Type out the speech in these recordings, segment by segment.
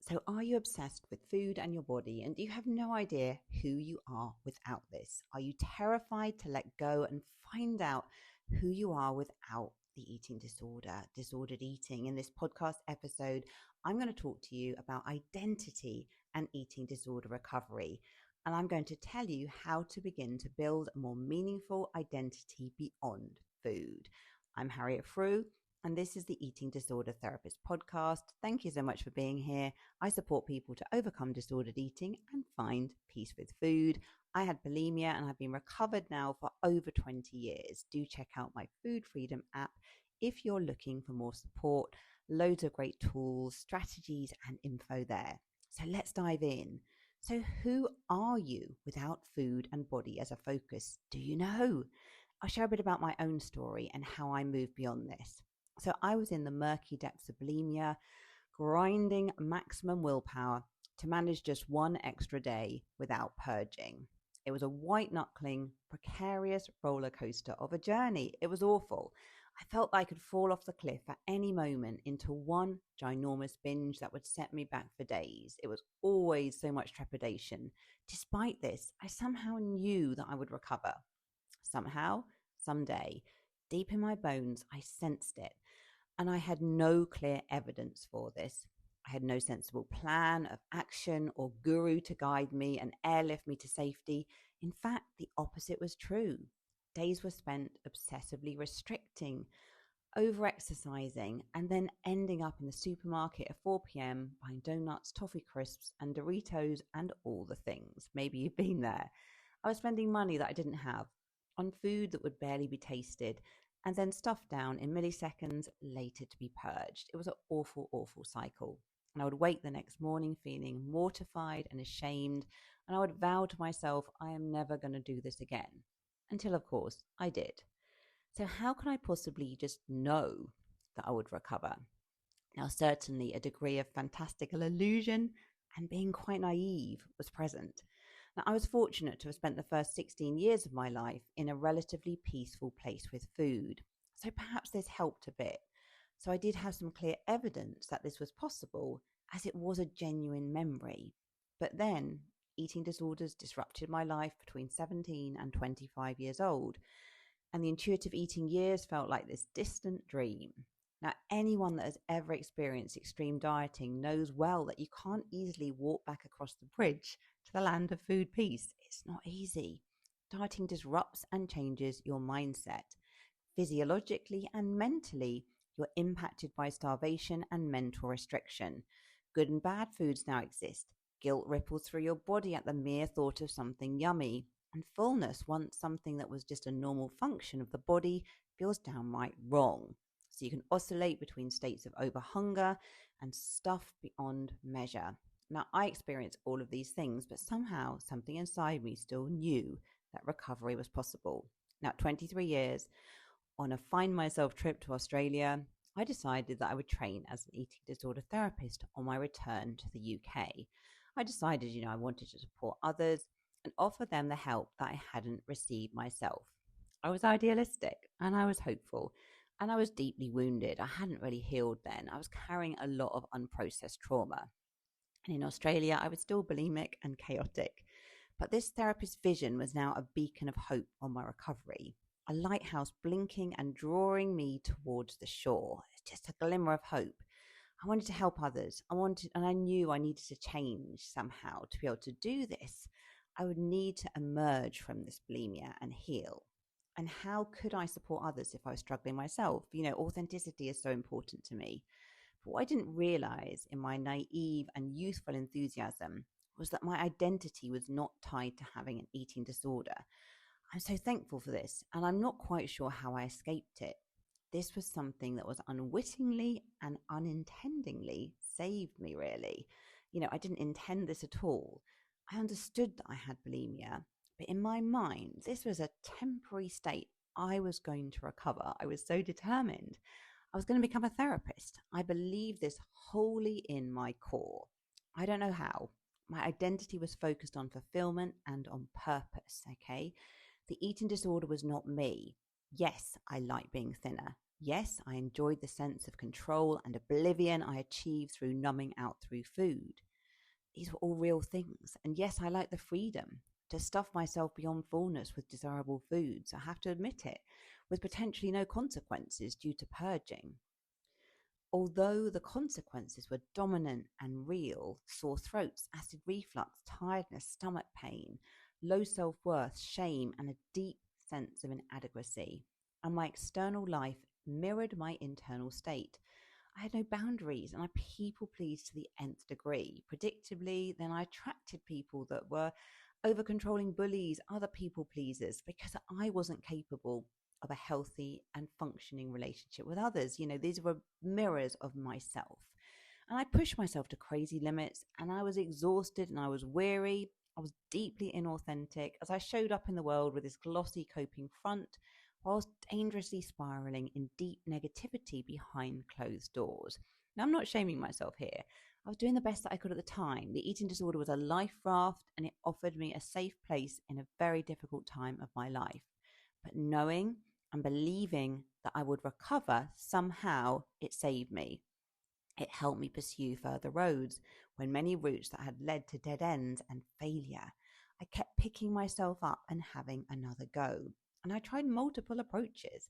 So, are you obsessed with food and your body, and do you have no idea who you are without this? Are you terrified to let go and find out who you are without the eating disorder, disordered eating? In this podcast episode, I'm going to talk to you about identity and eating disorder recovery. And I'm going to tell you how to begin to build a more meaningful identity beyond food. I'm Harriet Frew, and this is the Eating Disorder Therapist podcast. Thank you so much for being here. I support people to overcome disordered eating and find peace with food. I had bulimia and I've been recovered now for over 20 years. Do check out my Food Freedom app if you're looking for more support. Loads of great tools, strategies, and info there. So let's dive in. So who are you without food and body as a focus? Do you know? I'll share a bit about my own story and how I moved beyond this. So I was in the murky depths of bulimia, grinding maximum willpower to manage just one extra day without purging. It was a white-knuckling, precarious roller coaster of a journey. It was awful. I felt I could fall off the cliff at any moment into one ginormous binge that would set me back for days. It was always so much trepidation. Despite this, I somehow knew that I would recover. Somehow, someday, deep in my bones, I sensed it. And I had no clear evidence for this. I had no sensible plan of action or guru to guide me and airlift me to safety. In fact, the opposite was true. Days were spent obsessively restricting, over-exercising, and then ending up in the supermarket at 4 p.m. buying donuts, toffee crisps, and Doritos and all the things. Maybe you've been there. I was spending money that I didn't have on food that would barely be tasted, and then stuffed down in milliseconds later to be purged. It was an awful, awful cycle. And I would wake the next morning feeling mortified and ashamed, and I would vow to myself, I am never going to do this again. Until, of course, I did. So how can I possibly just know that I would recover? Now, certainly a degree of fantastical illusion and being quite naive was present. Now, I was fortunate to have spent the first 16 years of my life in a relatively peaceful place with food. So perhaps this helped a bit. So I did have some clear evidence that this was possible, as it was a genuine memory. But then eating disorders disrupted my life between 17 and 25 years old. And the intuitive eating years felt like this distant dream. Now, anyone that has ever experienced extreme dieting knows well that you can't easily walk back across the bridge to the land of food peace. It's not easy. Dieting disrupts and changes your mindset. Physiologically and mentally, you're impacted by starvation and mental restriction. Good and bad foods now exist. Guilt ripples through your body at the mere thought of something yummy. And fullness, once something that was just a normal function of the body, feels downright wrong. So you can oscillate between states of overhunger and stuff beyond measure. Now, I experienced all of these things, but somehow something inside me still knew that recovery was possible. Now, at 23 years, on a Find Myself trip to Australia, I decided that I would train as an eating disorder therapist on my return to the UK. I decided, I wanted to support others and offer them the help that I hadn't received myself. I was idealistic and I was hopeful, and I was deeply wounded. I hadn't really healed then. I was carrying a lot of unprocessed trauma. And in Australia, I was still bulimic and chaotic. But this therapist's vision was now a beacon of hope on my recovery, a lighthouse blinking and drawing me towards the shore. It's just a glimmer of hope. I wanted to help others. And I knew I needed to change somehow to be able to do this. I would need to emerge from this bulimia and heal. And how could I support others if I was struggling myself? Authenticity is so important to me. But what I didn't realize in my naive and youthful enthusiasm was that my identity was not tied to having an eating disorder. I'm so thankful for this, and I'm not quite sure how I escaped it. This was something that was unwittingly and unintendingly saved me, really. I didn't intend this at all. I understood that I had bulimia, but in my mind, this was a temporary state. I was going to recover. I was so determined. I was going to become a therapist. I believe this wholly in my core. I don't know how. My identity was focused on fulfillment and on purpose, okay? The eating disorder was not me. Yes, I like being thinner. Yes, I enjoyed the sense of control and oblivion I achieved through numbing out through food. These were all real things. And yes, I liked the freedom to stuff myself beyond fullness with desirable foods, I have to admit it, with potentially no consequences due to purging. Although the consequences were dominant and real, sore throats, acid reflux, tiredness, stomach pain, low self worth, shame, and a deep sense of inadequacy, and my external life mirrored my internal state. I had no boundaries and I people pleased to the nth degree. Predictably, then I attracted people that were over controlling bullies, other people pleasers, because I wasn't capable of a healthy and functioning relationship with others. These were mirrors of myself. And I pushed myself to crazy limits, and I was exhausted and I was weary. I was deeply inauthentic as I showed up in the world with this glossy coping front, whilst dangerously spiraling in deep negativity behind closed doors. Now, I'm not shaming myself here. I was doing the best that I could at the time. The eating disorder was a life raft, and it offered me a safe place in a very difficult time of my life. But knowing and believing that I would recover, somehow it saved me. It helped me pursue further roads when many routes that had led to dead ends and failure. I kept picking myself up and having another go. And I tried multiple approaches.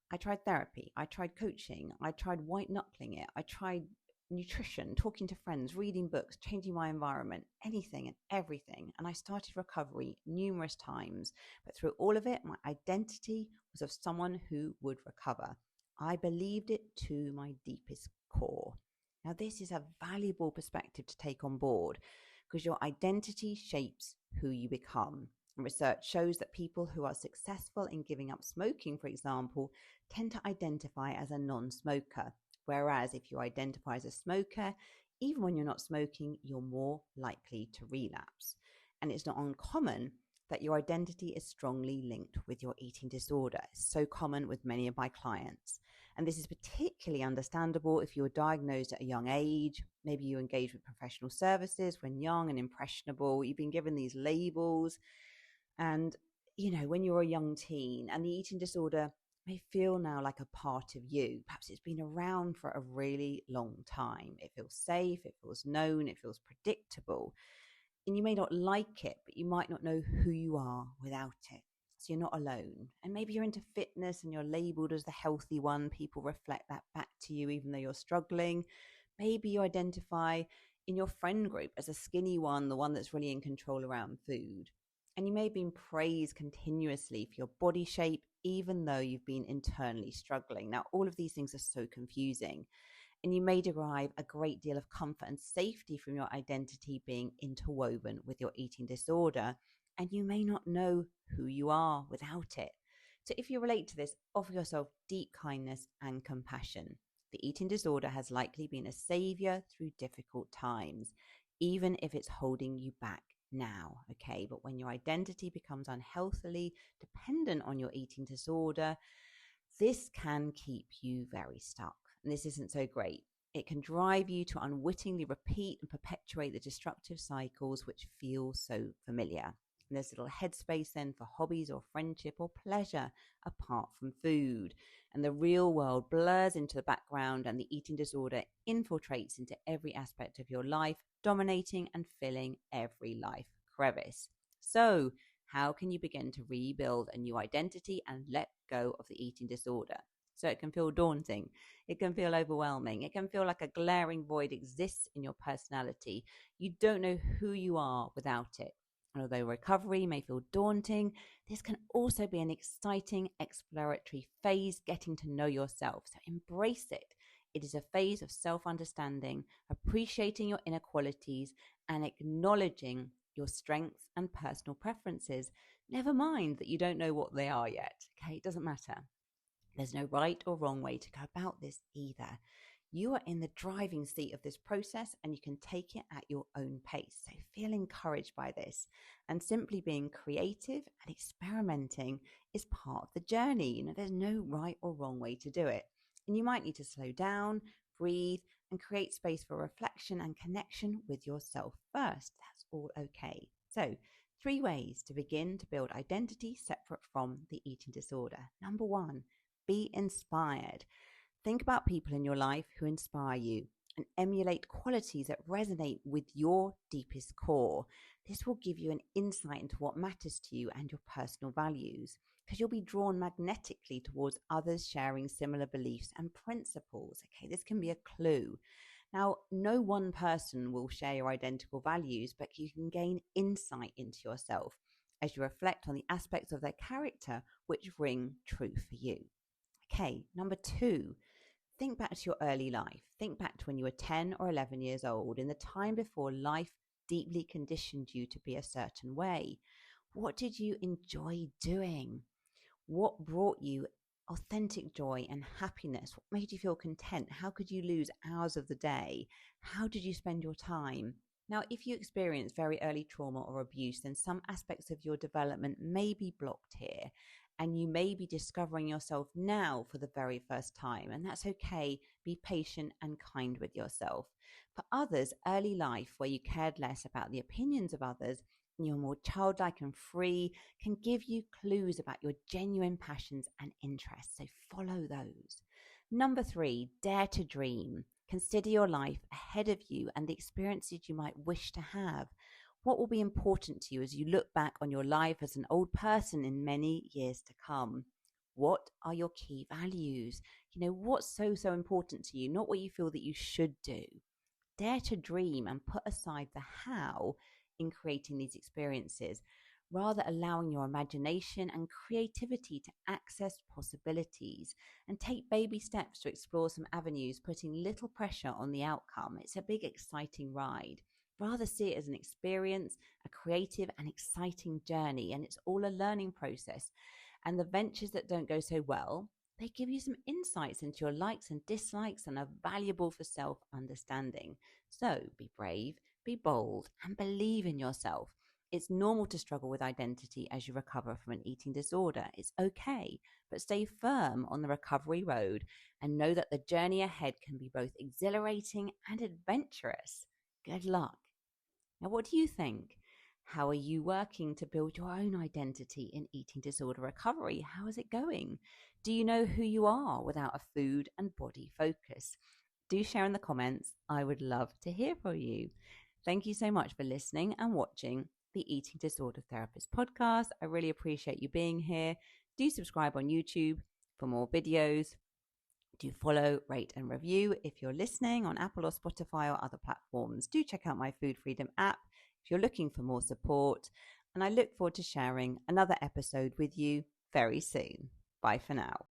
I tried therapy. I tried coaching. I tried white knuckling it. I tried nutrition, talking to friends, reading books, changing my environment, anything and everything. And I started recovery numerous times. But through all of it, my identity was of someone who would recover. I believed it to my deepest core. Now, this is a valuable perspective to take on board because your identity shapes who you become. And research shows that people who are successful in giving up smoking, for example, tend to identify as a non-smoker. Whereas if you identify as a smoker, even when you're not smoking, you're more likely to relapse. And it's not uncommon that your identity is strongly linked with your eating disorder. It's so common with many of my clients. And this is particularly understandable if you were diagnosed at a young age. Maybe you engaged with professional services when young and impressionable. You've been given these labels. And, when you're a young teen and the eating disorder may feel now like a part of you. Perhaps it's been around for a really long time. It feels safe, it feels known, it feels predictable. And you may not like it, but you might not know who you are without it. So you're not alone. And maybe you're into fitness and you're labeled as the healthy one. People reflect that back to you, even though you're struggling. Maybe you identify in your friend group as a skinny one, the one that's really in control around food. And you may have been praised continuously for your body shape, even though you've been internally struggling. Now, all of these things are so confusing. And you may derive a great deal of comfort and safety from your identity being interwoven with your eating disorder. And you may not know who you are without it. So if you relate to this, offer yourself deep kindness and compassion. The eating disorder has likely been a savior through difficult times, even if it's holding you back now, okay? But when your identity becomes unhealthily dependent on your eating disorder, this can keep you very stuck. And this isn't so great. It can drive you to unwittingly repeat and perpetuate the destructive cycles which feel so familiar. And there's little headspace then for hobbies or friendship or pleasure apart from food. And the real world blurs into the background and the eating disorder infiltrates into every aspect of your life, dominating and filling every life crevice. So, how can you begin to rebuild a new identity and let go of the eating disorder? So it can feel daunting. It can feel overwhelming. It can feel like a glaring void exists in your personality. You don't know who you are without it. And although recovery may feel daunting, this can also be an exciting exploratory phase getting to know yourself. So embrace it. It is a phase of self-understanding, appreciating your inner qualities, and acknowledging your strengths and personal preferences. Never mind that you don't know what they are yet. Okay, it doesn't matter. There's no right or wrong way to go about this either. You are in the driving seat of this process and you can take it at your own pace. So feel encouraged by this. And simply being creative and experimenting is part of the journey. There's no right or wrong way to do it. And you might need to slow down, breathe, and create space for reflection and connection with yourself first. That's all okay. So 3 ways to begin to build identity separate from the eating disorder. Number 1, Be inspired. Think about people in your life who inspire you and emulate qualities that resonate with your deepest core. This will give you an insight into what matters to you and your personal values, because you'll be drawn magnetically towards others sharing similar beliefs and principles. Okay, this can be a clue. Now, no one person will share your identical values, but you can gain insight into yourself as you reflect on the aspects of their character which ring true for you. Okay, number 2, think back to your early life. Think back to when you were 10 or 11 years old, in the time before life deeply conditioned you to be a certain way. What did you enjoy doing? What brought you authentic joy and happiness? What made you feel content? How could you lose hours of the day? How did you spend your time? Now, if you experience very early trauma or abuse, then some aspects of your development may be blocked here, and you may be discovering yourself now for the very first time. And that's okay. Be patient and kind with yourself. For others, early life, where you cared less about the opinions of others, you're more childlike and free, can give you clues about your genuine passions and interests. So follow those. Number 3, dare to dream. Consider your life ahead of you and the experiences you might wish to have. What will be important to you as you look back on your life as an old person in many years to come? What are your key values? What's so important to you, not what you feel that you should do. Dare to dream and put aside the how in creating these experiences, rather allowing your imagination and creativity to access possibilities, and take baby steps to explore some avenues, putting little pressure on the outcome. It's a big, exciting ride. Rather see it as an experience, a creative and exciting journey, and it's all a learning process. And the ventures that don't go so well, they give you some insights into your likes and dislikes and are valuable for self-understanding. So be brave, be bold, and believe in yourself. It's normal to struggle with identity as you recover from an eating disorder. It's okay, but stay firm on the recovery road and know that the journey ahead can be both exhilarating and adventurous. Good luck. Now, what do you think? How are you working to build your own identity in eating disorder recovery? How is it going? Do you know who you are without a food and body focus? Do share in the comments. I would love to hear from you. Thank you so much for listening and watching the Eating Disorder Therapist podcast. I really appreciate you being here. Do subscribe on YouTube for more videos. Do follow, rate, and review if you're listening on Apple or Spotify or other platforms. Do check out my Food Freedom app if you're looking for more support. And I look forward to sharing another episode with you very soon. Bye for now.